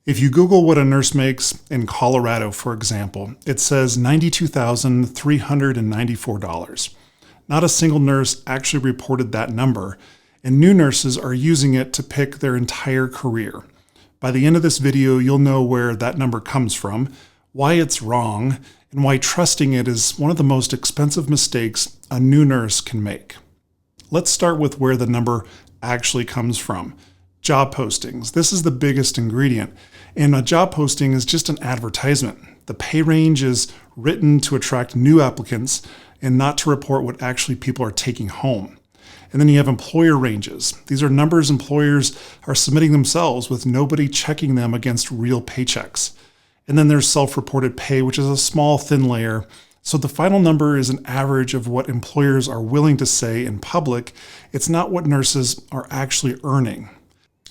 If you Google what a nurse makes in Colorado, for example, it says $92,394. Not a single nurse actually reported that number, and new nurses are using it to pick their entire career. By the end of this video, you'll know where that number comes from, why it's wrong, and why trusting it is one of the most expensive mistakes a new nurse can make. Let's start with where the number actually comes from. Job postings. This is the biggest ingredient. And a job posting is just an advertisement. The pay range is written to attract new applicants and not to report what actually people are taking home. And then you have employer ranges. These are numbers employers are submitting themselves with nobody checking them against real paychecks. And then there's self-reported pay, which is a small, thin layer. So the final number is an average of what employers are willing to say in public. It's not what nurses are actually earning.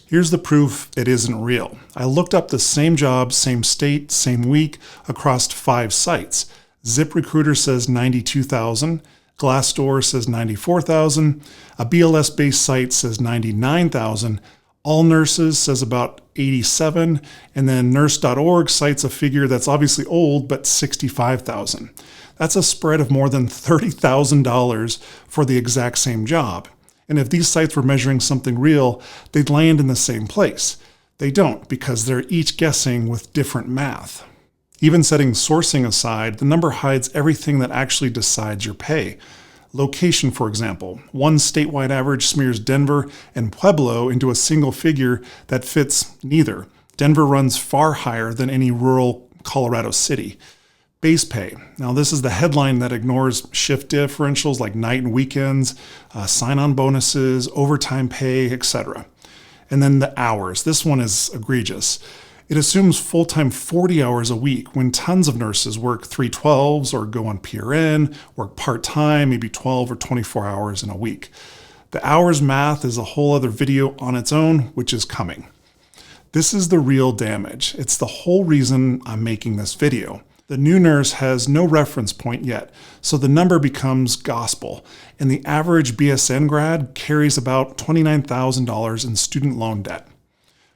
Here's the proof it isn't real. I looked up the same job, same state, same week across 5 sites. ZipRecruiter says 92,000. Glassdoor says 94,000. A BLS-based site says 99,000. All Nurses says about 87. And then nurse.org cites a figure that's obviously old, but 65,000. That's a spread of more than $30,000 for the exact same job. And if these sites were measuring something real, they'd land in the same place. They don't, because they're each guessing with different math. Even setting sourcing aside, the number hides everything that actually decides your pay. Location, for example. One statewide average smears Denver and Pueblo into a single figure that fits neither. Denver runs far higher than any rural Colorado city. Base pay. Now, this is the headline that ignores shift differentials like night and weekends, sign-on bonuses, overtime pay, etc. And then the hours. This one is egregious. It assumes full-time 40 hours a week when tons of nurses work 3/12s or go on PRN, work part-time, maybe 12 or 24 hours in a week. The hours math is a whole other video on its own, which is coming. This is the real damage. It's the whole reason I'm making this video. The new nurse has no reference point yet, so the number becomes gospel, and the average BSN grad carries about $29,000 in student loan debt.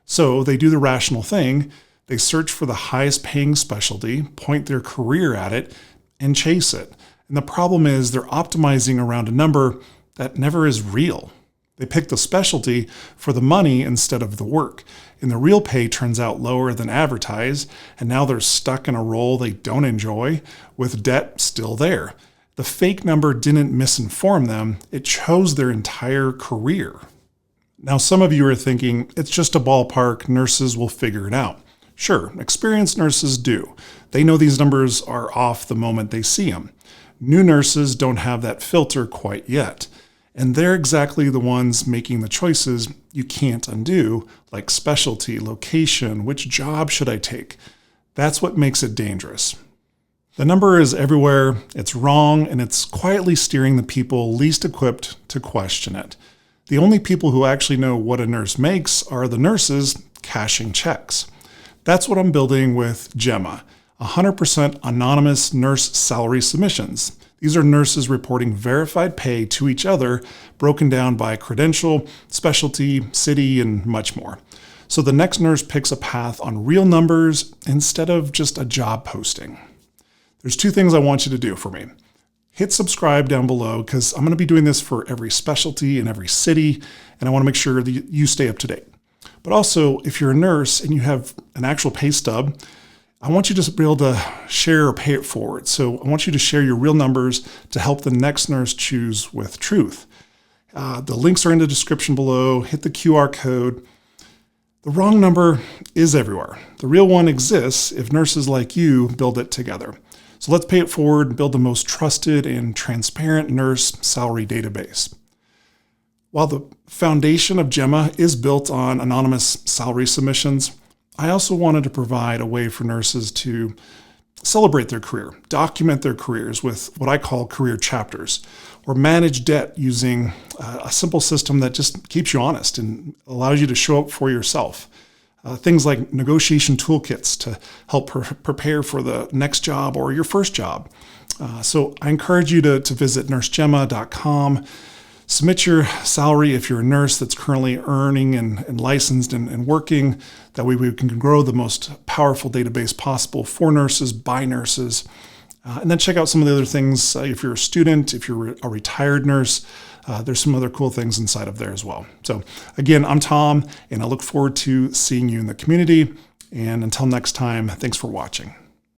So they do the rational thing. They search for the highest paying specialty, point their career at it, and chase it. And the problem is they're optimizing around a number that never is real. They pick the specialty for the money instead of the work, and the real pay turns out lower than advertised, and now they're stuck in a role they don't enjoy, with debt still there. The fake number didn't misinform them, it chose their entire career. Now, some of you are thinking, it's just a ballpark, nurses will figure it out. Sure, experienced nurses do. They know these numbers are off the moment they see them. New nurses don't have that filter quite yet. And they're exactly the ones making the choices you can't undo, like specialty, location, which job should I take? That's what makes it dangerous. The number is everywhere, it's wrong, and it's quietly steering the people least equipped to question it. The only people who actually know what a nurse makes are the nurses cashing checks. That's what I'm building with Gemma, 100% anonymous nurse salary submissions. These are nurses reporting verified pay to each other, broken down by credential, specialty, city, and much more. So the next nurse picks a path on real numbers instead of just a job posting. There's 2 things I want you to do for me. Hit subscribe down below because I'm going to be doing this for every specialty in every city, and I want to make sure that you stay up to date. But also, if you're a nurse and you have an actual pay stub, I want you to be able to share or pay it forward. So I want you to share your real numbers to help the next nurse choose with truth. The links are in the description below. Hit the QR code. The wrong number is everywhere. The real one exists if nurses like you build it together. So let's pay it forward and build the most trusted and transparent nurse salary database. While the foundation of Gemma is built on anonymous salary submissions, I also wanted to provide a way for nurses to celebrate their career, document their careers with what I call career chapters, or manage debt using a simple system that just keeps you honest and allows you to show up for yourself. Things like negotiation toolkits to help prepare for the next job or your first job. So I encourage you to visit nursegemma.com, Submit your salary if you're a nurse that's currently earning and licensed and working. That way we can grow the most powerful database possible for nurses, by nurses. And then check out some of the other things. If you're a student, if you're a retired nurse, there's some other cool things inside of there as well. So again, I'm Tom, and I look forward to seeing you in the community. And until next time, thanks for watching.